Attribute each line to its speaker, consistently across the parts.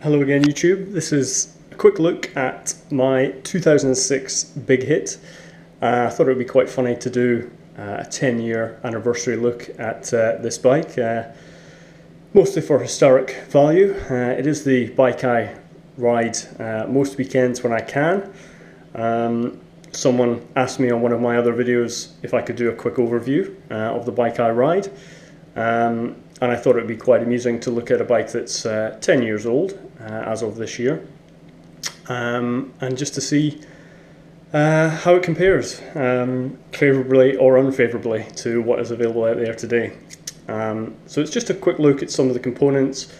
Speaker 1: Hello again YouTube, this is a quick look at my 2006 big hit. I thought it would be quite funny to do a 10-year anniversary look at this bike, mostly for historic value. It is the bike I ride most weekends when I can. Someone asked me on one of my other videos if I could do a quick overview of the bike I ride. And I thought it would be quite amusing to look at a bike that's 10 years old as of this year, and just to see how it compares favourably or unfavourably to what is available out there today. So it's just a quick look at some of the components.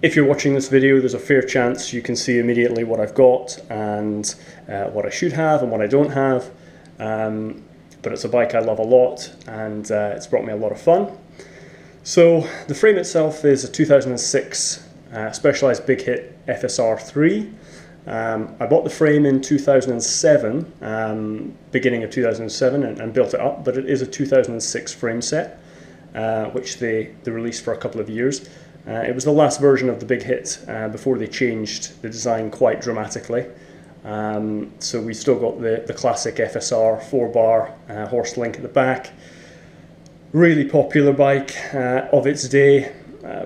Speaker 1: If you're watching this video, there's a fair chance you can see immediately what I've got and what I should have and what I don't have. But it's a bike I love a lot, and it's brought me a lot of fun. So the frame itself is a 2006 Specialized Big Hit FSR 3. I bought the frame in 2007, beginning of 2007, and built it up, but it is a 2006 frame set, which they released for a couple of years. It was the last version of the Big Hit before they changed the design quite dramatically. So we still got the classic FSR 4-bar horse link at the back. Really popular bike of its day,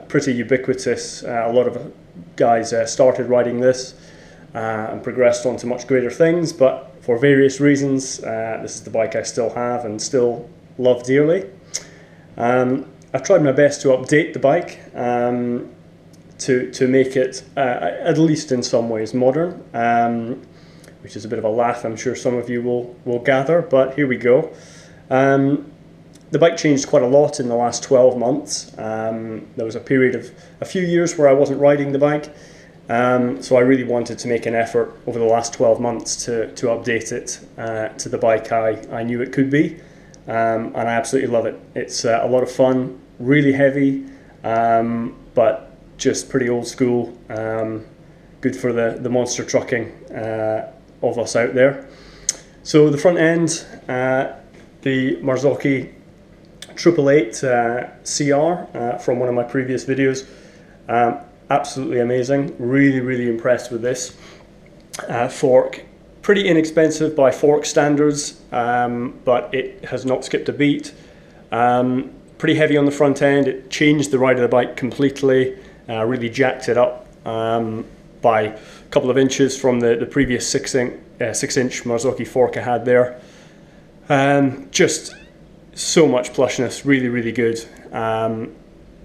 Speaker 1: pretty ubiquitous. A lot of guys started riding this and progressed on to much greater things, but for various reasons this is the bike I still have and still love dearly. I've tried my best to update the bike to make it at least in some ways modern, which is a bit of a laugh, I'm sure some of you will gather, but here we go. The bike changed quite a lot in the last 12 months. There was a period of a few years where I wasn't riding the bike, so I really wanted to make an effort over the last 12 months to update it to the bike I knew it could be, and I absolutely love it. It's a lot of fun, really heavy, but just pretty old school, good for the monster trucking of us out there. So the front end, the Marzocchi 888 CR from one of my previous videos. Absolutely amazing, really impressed with this fork. Pretty inexpensive by fork standards, but it has not skipped a beat. Pretty heavy on the front end. It changed the ride of the bike completely, really jacked it up by a couple of inches from the previous 6-inch Marzocchi fork I had there. Just so much plushness, really good.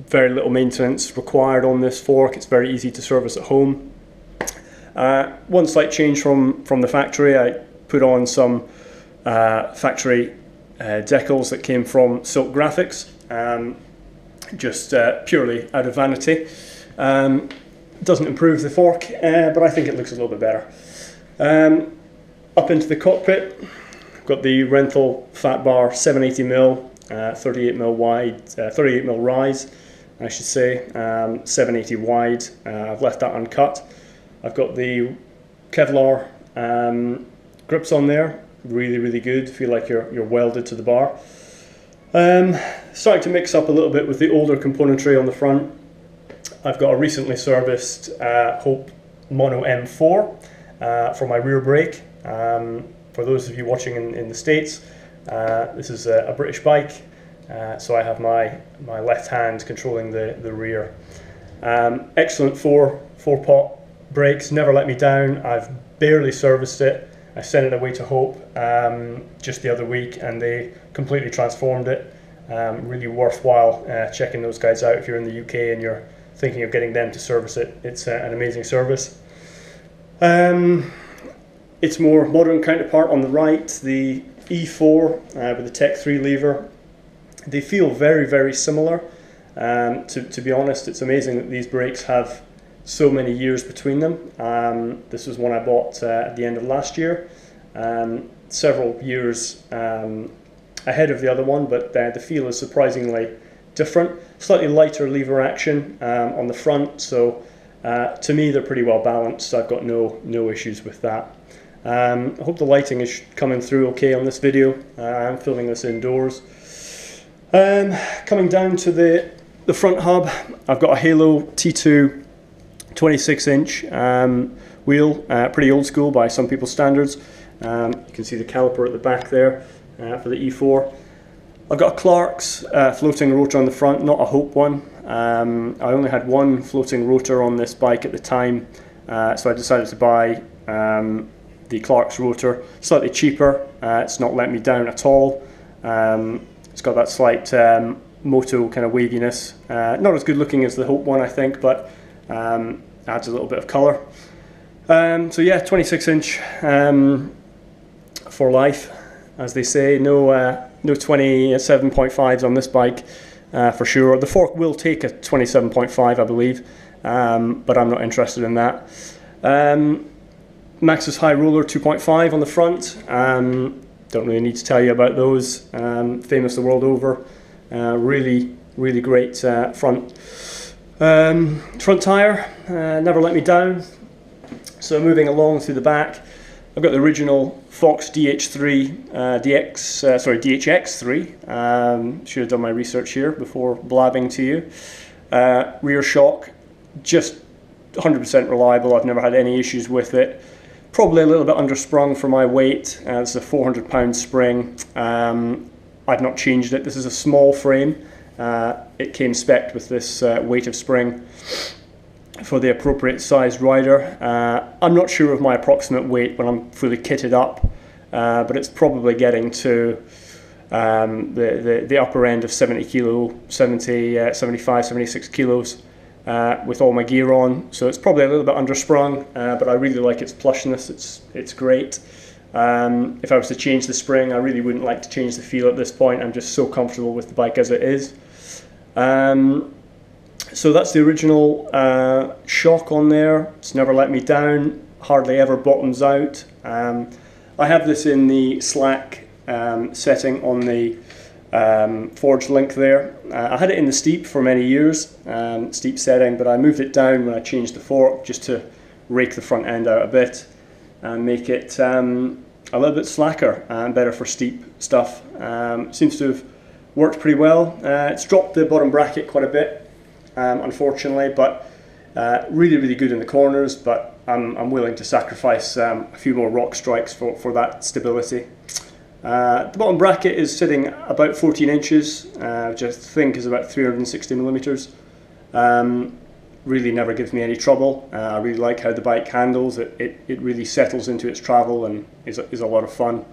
Speaker 1: Very little maintenance required on this fork. It's very easy to service at home. One slight change from the factory, I put on some factory decals that came from Silk Graphics, just purely out of vanity. Doesn't improve the fork, but I think it looks a little bit better. Up into the cockpit, got the Renthal Fatbar 780mm, 38mm wide, 38mm rise, I should say, 780 wide. I've left that uncut. I've got the Kevlar grips on there, really good. Feel like you're welded to the bar. Starting to mix up a little bit with the older componentry on the front. I've got a recently serviced Hope Mono M4 for my rear brake. For those of you watching in the States, this is a British bike, so I have my left hand controlling the rear. Excellent four-pot brakes, never let me down. I've barely serviced it. I sent it away to Hope just the other week, and they completely transformed it. Really worthwhile checking those guys out if you're in the UK and you're thinking of getting them to service it. It's an amazing service. Its more modern counterpart on the right, the E4 with the Tech 3 lever. They feel very similar. To be honest, it's amazing that these brakes have so many years between them. This was one I bought at the end of last year, several years ahead of the other one, but the feel is surprisingly different. Slightly lighter lever action on the front, so to me they're pretty well balanced. I've got no issues with that. I hope the lighting is coming through okay on this video. I'm filming this indoors. Coming down to the front hub, I've got a Halo T2 26-inch wheel, pretty old school by some people's standards. You can see the caliper at the back there for the E4. I've got a Clark's floating rotor on the front, not a Hope one. I only had one floating rotor on this bike at the time, so I decided to buy the Clark's rotor. Slightly cheaper, it's not let me down at all. It's got that slight moto kind of waviness. Not as good looking as the Hope one, I think, but adds a little bit of colour. So yeah, 26-inch for life, as they say. No 27.5s on this bike for sure. The fork will take a 27.5, I believe, but I'm not interested in that. Maxxis High Roller 2.5 on the front. Don't really need to tell you about those. Famous the world over. Really great front tire. Never let me down. So moving along through the back, I've got the original Fox DH3 DHX3. Should have done my research here before blabbing to you. Rear shock, just 100% reliable. I've never had any issues with it. Probably a little bit undersprung for my weight. It's a 400-pound spring. I've not changed it. This is a small frame. It came spec'd with this weight of spring for the appropriate sized rider. I'm not sure of my approximate weight when I'm fully kitted up, but it's probably getting to the upper end of 70 kilo, 70, 75, 76 kilos with all my gear on. So it's probably a little bit undersprung, but I really like its plushness. It's great. If I was to change the spring, I really wouldn't like to change the feel at this point. I'm just so comfortable with the bike as it is. So that's the original shock on there. It's never let me down, hardly ever bottoms out. I have this in the slack setting on the forged link there. I had it in the steep for many years, steep setting, but I moved it down when I changed the fork just to rake the front end out a bit and make it a little bit slacker and better for steep stuff. Seems to have worked pretty well. It's dropped the bottom bracket quite a bit, unfortunately, but really good in the corners, but I'm willing to sacrifice a few more rock strikes for that stability. The bottom bracket is sitting about 14 inches, which I think is about 360 millimeters. Really never gives me any trouble. I really like how the bike handles. It really settles into its travel and is a lot of fun.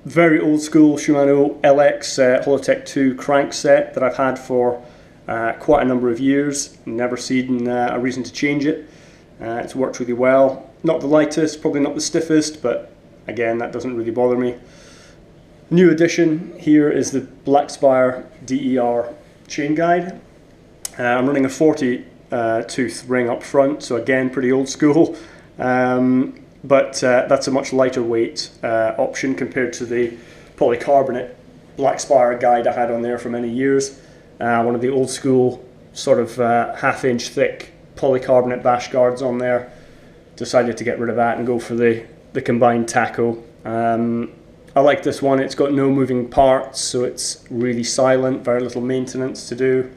Speaker 1: Very old school Shimano LX Holotech 2 crank set that I've had for quite a number of years. Never seen a reason to change it. It's worked really well. Not the lightest, probably not the stiffest, but again, that doesn't really bother me. New addition here is the Blackspire DER chainguide. I'm running a 40 tooth ring up front, so again, pretty old school. But that's a much lighter weight option compared to the polycarbonate Blackspire guide I had on there for many years. One of the old school sort of half-inch thick polycarbonate bash guards on there. Decided to get rid of that and go for the combined taco. I like this one. It's got no moving parts, so it's really silent, very little maintenance to do.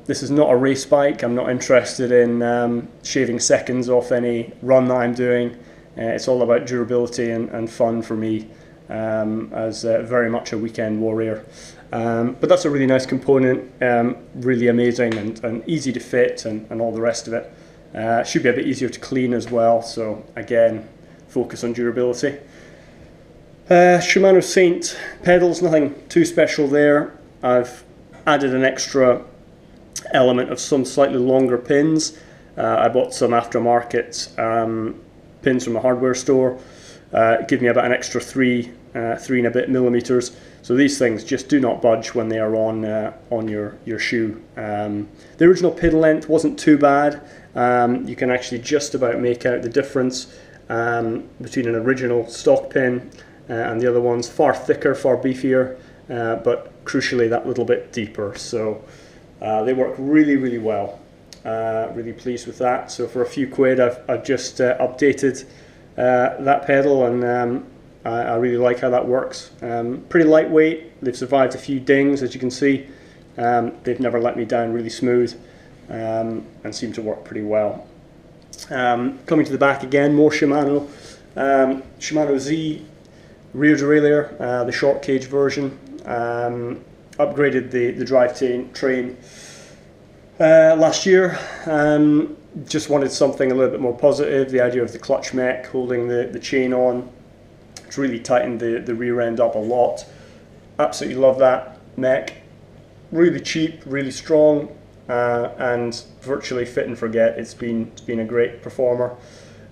Speaker 1: This is not a race bike. I'm not interested in shaving seconds off any run that I'm doing. It's all about durability and fun for me, as very much a weekend warrior. But that's a really nice component, really amazing and easy to fit and all the rest of it. Should be a bit easier to clean as well, so again, focus on durability. Shimano Saint pedals, nothing too special there. I've added an extra element of some slightly longer pins. I bought some aftermarket pins from a hardware store. Give me about an extra 3 and a bit millimeters. So these things just do not budge when they are on your shoe. The original pin length wasn't too bad. You can actually just about make out the difference between an original stock pin and the other ones. Far thicker, far beefier, but crucially that little bit deeper. So they work really well. Really pleased with that. So for a few quid I've just updated that pedal, and I really like how that works. Pretty lightweight. They've survived a few dings, as you can see. They've never let me down, really smooth. and seem to work pretty well. Coming to the back again, more Shimano. Shimano Zee rear derailleur, the short cage version. Upgraded the drivetrain last year. Just wanted something a little bit more positive. The idea of the clutch mech holding the chain on, it's really tightened the rear end up a lot. Absolutely love that mech. Really cheap, really strong, and virtually fit and forget. It's been a great performer.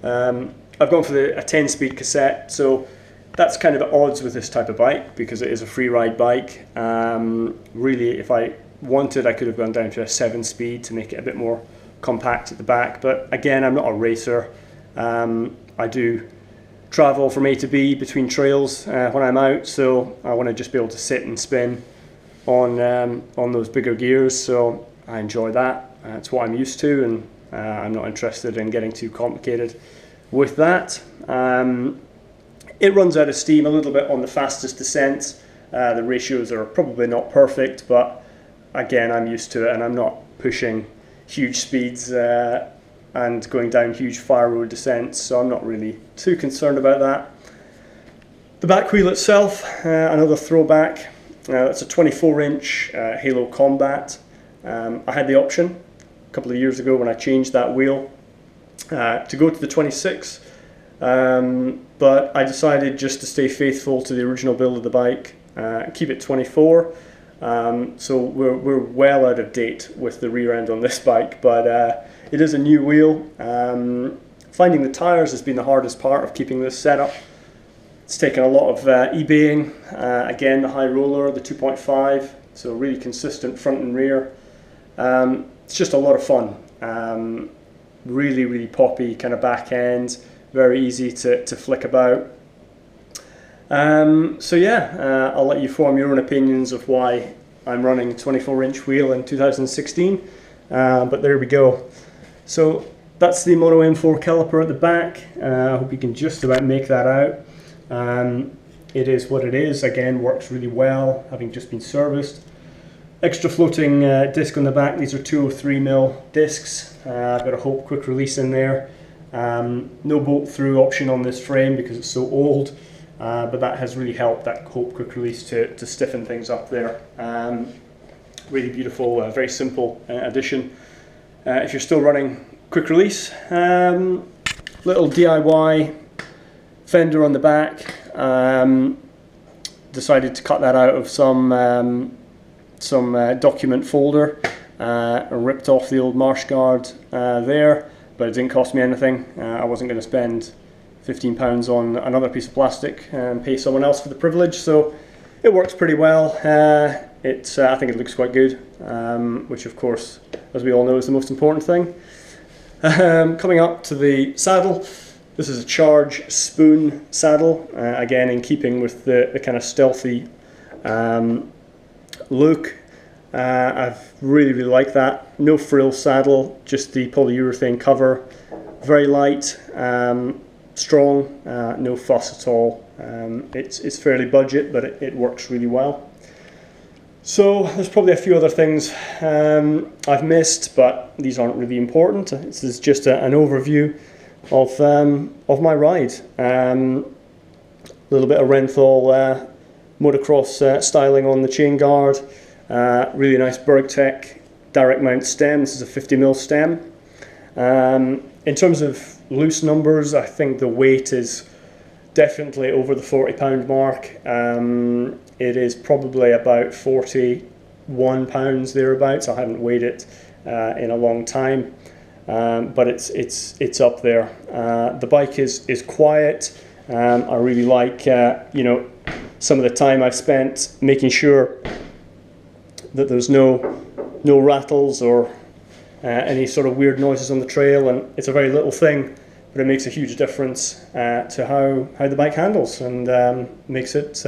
Speaker 1: I've gone for a 10-speed cassette, so that's kind of at odds with this type of bike because it is a free ride bike. Really, if I wanted, I could have gone down to a 7-speed to make it a bit more compact at the back, but again, I'm not a racer. I do travel from A to B between trails when I'm out, so I want to just be able to sit and spin on those bigger gears, so I enjoy that. It's what I'm used to, and I'm not interested in getting too complicated with that. It runs out of steam a little bit on the fastest descents. The ratios are probably not perfect, but again, I'm used to it, and I'm not pushing huge speeds and going down huge fire road descents, so I'm not really too concerned about that. The back wheel itself, another throwback. It's a 24-inch Halo Combat. I had the option a couple of years ago when I changed that wheel to go to the 26, but I decided just to stay faithful to the original build of the bike, keep it 24. So we're well out of date with the rear end on this bike, but it is a new wheel. Finding the tyres has been the hardest part of keeping this setup. It's taken a lot of eBaying. Again, the high roller, the 2.5, so really consistent front and rear. It's just a lot of fun. Really, really poppy kind of back end, very easy to flick about. So yeah, I'll let you form your own opinions of why I'm running a 24-inch wheel in 2016, but there we go. So that's the Moto M4 caliper at the back. I hope you can just about make that out. It is what it is. Again, works really well, having just been serviced. Extra floating disc on the back. These are 203mm discs. I've got a Hope quick release in there. No bolt through option on this frame because it's so old. But that has really helped, that Hope quick release, to stiffen things up there. Really beautiful, very simple addition. If you're still running quick release, little DIY fender on the back. Decided to cut that out of some document folder. Ripped off the old marsh guard there, but it didn't cost me anything. I wasn't going to spend £15 on another piece of plastic and pay someone else for the privilege, so it works pretty well. I think it looks quite good, which of course, as we all know, is the most important thing. Coming up to the saddle, this is a Charge spoon saddle, again in keeping with the kind of stealthy look. I've really like that. No frill saddle, just the polyurethane cover, very light. Strong, no fuss at all. It's fairly budget, but it works really well. So there's probably a few other things I've missed, but these aren't really important. This is just an overview of my ride. A little bit of Renthal motocross styling on the chain guard. Really nice Burgtec direct mount stem. This is a 50mm stem. In terms of loose numbers, I think the weight is definitely over the 40-pound mark. It is probably about 41 pounds thereabouts. I haven't weighed it in a long time, but it's up there. The bike is quiet. I really like some of the time I've spent making sure that there's no rattles or any sort of weird noises on the trail, and it's a very little thing, but it makes a huge difference to how the bike handles, and makes it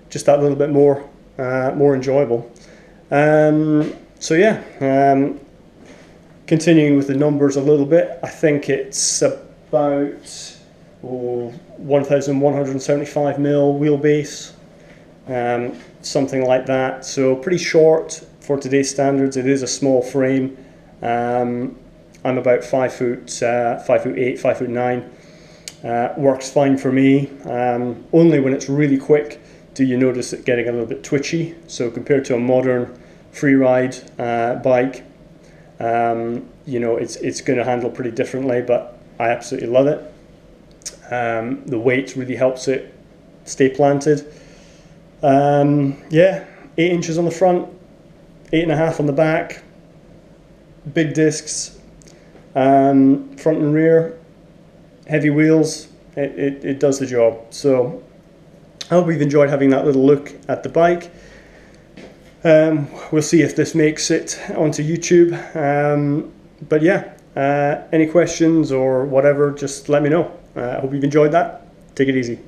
Speaker 1: just that little bit more enjoyable. So yeah, continuing with the numbers a little bit, I think it's about 1175mm wheelbase, something like that. So pretty short for today's standards. It is a small frame. I'm about 5'8", 5'9". Works fine for me. Only when it's really quick do you notice it getting a little bit twitchy. So compared to a modern free ride bike, you know, it's going to handle pretty differently, but I absolutely love it. The weight really helps it stay planted. Yeah, 8 inches on the front, 8.5 on the back, big discs, front and rear, heavy wheels. It does the job. So I hope you've enjoyed having that little look at the bike. We'll see if this makes it onto YouTube. But yeah, any questions or whatever, just let me know. I hope you've enjoyed that. Take it easy.